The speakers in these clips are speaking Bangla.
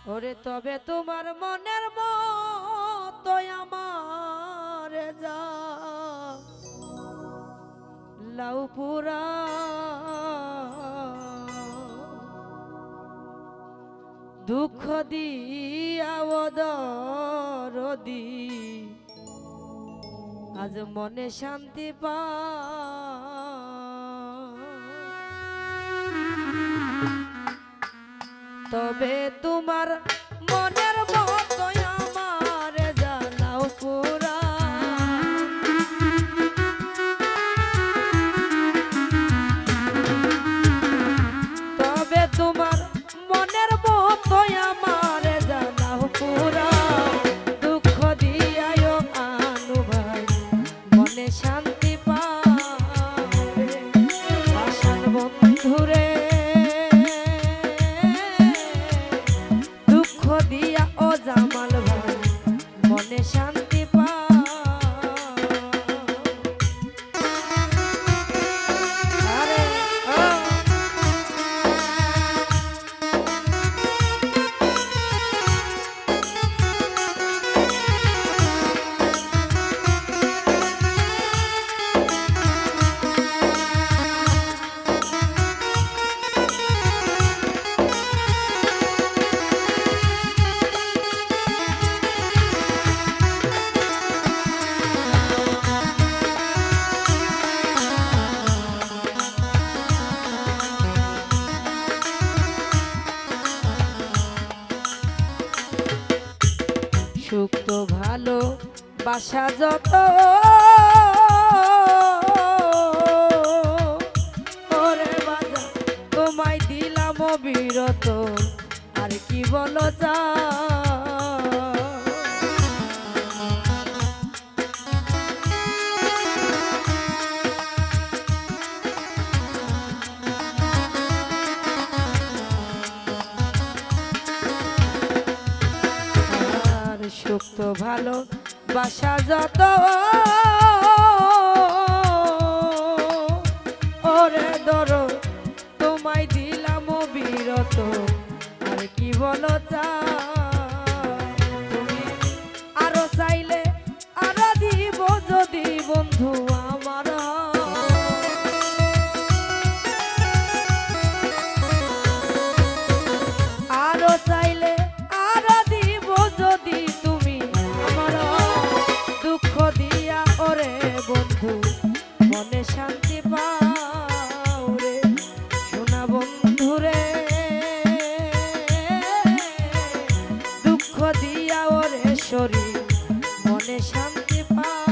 ওরে তবে তোমার মনের মতো আমার যা লাউ পুরা দুঃখ দিয়া দরদি আজ মনে শান্তি পা তবে তোমার মনের মতো আমার জানাও পুরা তবে তোমার মনের মতো আমার জানাও পুরা দুঃখ দিয়াও আনু ভাই মনে শান্তি পাবে আশান বন্ধুরে দিয়া ও জামাল ভাই মনে শান্তি পা আরে সুখ তো ভালো বাসা যত ওরে বাজা তোমায় দিলাম বিরত আর কি বলো যা সুখ তো ভালো বাসা যত ওরে ধরো তোমায় দিলাম বিরত আর কি বলো তা তুমি আরো চাইলে আরো দিব যদি বন্ধু আমার আরো চাইলে আরো দিব যদি বন্ধু মনে শান্তি পাও রে সোনা বন্ধু রে দুঃখ দিয়া ওরে শরীর মনে শান্তি পাও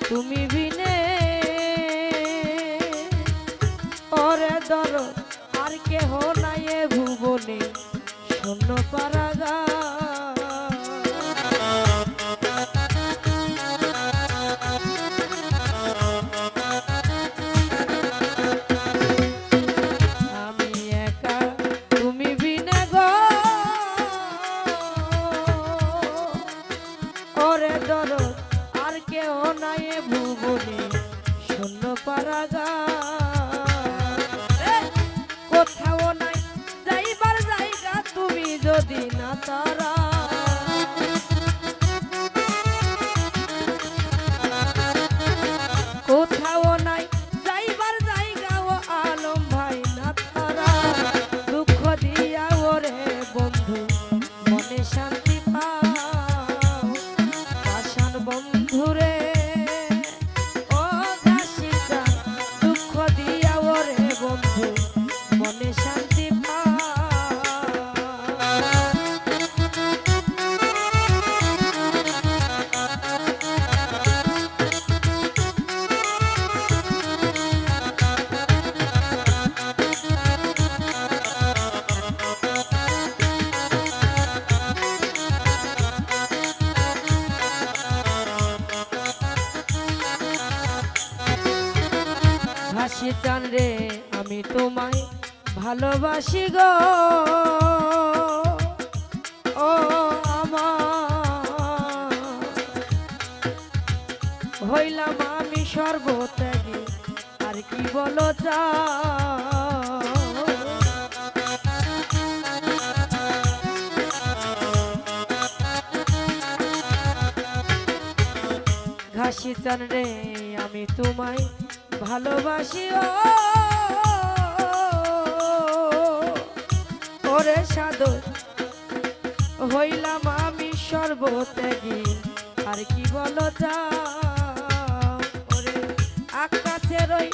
তুমি বিনে ওরে ধরো আর কেহ নাই এ ভুবনে শূন্য পারাগা আমি একা তুমি বিনে গো ওরে ধরো আর কেহ নাই ভুবনে শূন্য পারাগা কোথাও নাই যাইবার জায়গা তুমি যদি না ঘাসি চান রে আমি তোমায় ভালোবাসি গো ও আমার হইলাম আমি সর্বত্যাগী আর কি বলো চাও ঘাসি চান রে আমি তোমায় ভালোবাসি ওরে সাদর হইলাম আমি সর্বত্যাগী আর কি বলো যাও ওরে আকাশের ওই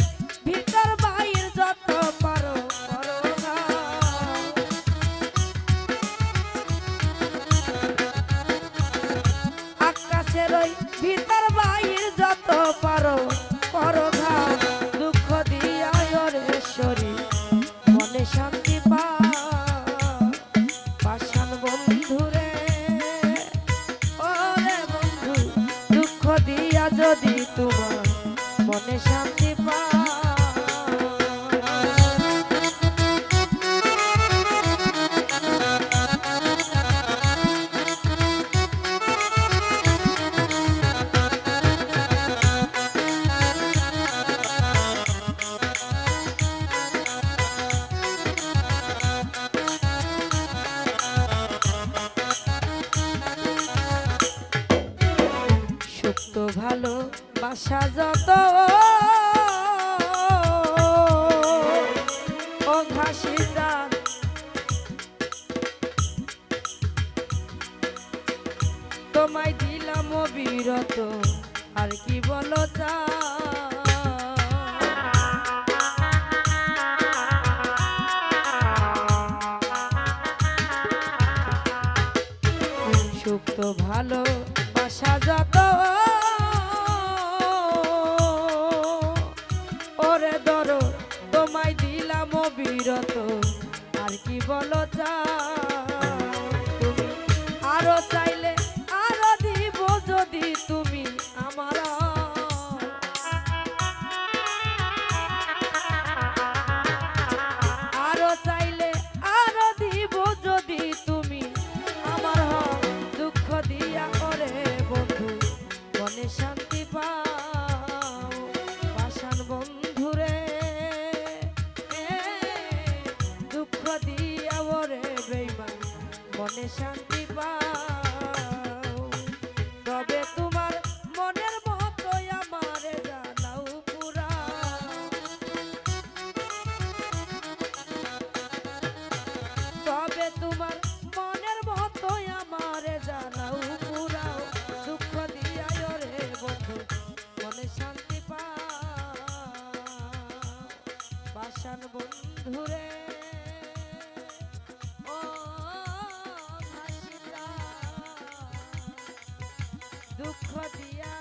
ভিতর বাইর যত পারো করো না আকাশের ওই ভিতর বাইর যত পারো করো ঘা দুঃখ দিয়া ওরে শরীর মনে শান্তি পা পাষাণ বন্ধুরে ওরে বন্ধু দুঃখ দিয়া যদি তোমার মনে শান্তি পা সুপ্ত ভালো বাসা যত ও ঘাসি চান তোমায় দিলাম অবিরত আর কি বলো চা সুপ্ত ভালো বাসা যত ওরে ধরো তোমায় দিলাম অবিরত আর কি বলো চাও তুমি আরো চাইলে আরো দিব যদি তুমি আমার আরো চাইলে আরো দিব যদি তুমি আমার হও দুঃখ দিয়া করে বন্ধু মনে শান্তি পাও পাষাণ বন্ধুরে দুঃখ দিয়া ওরে বেইমান মনে শান্তি পাও তবে তোমার মনের মতো আমারে জানাও পুরা তবে তোমার মনের মতো আমারে জানাও পুরাও দুঃখ দিয়া ওরে বন্ধু মনে শান্তি পাও পাষাণ বন্ধুরে ও ঘাসিটা দুঃখ দিয়া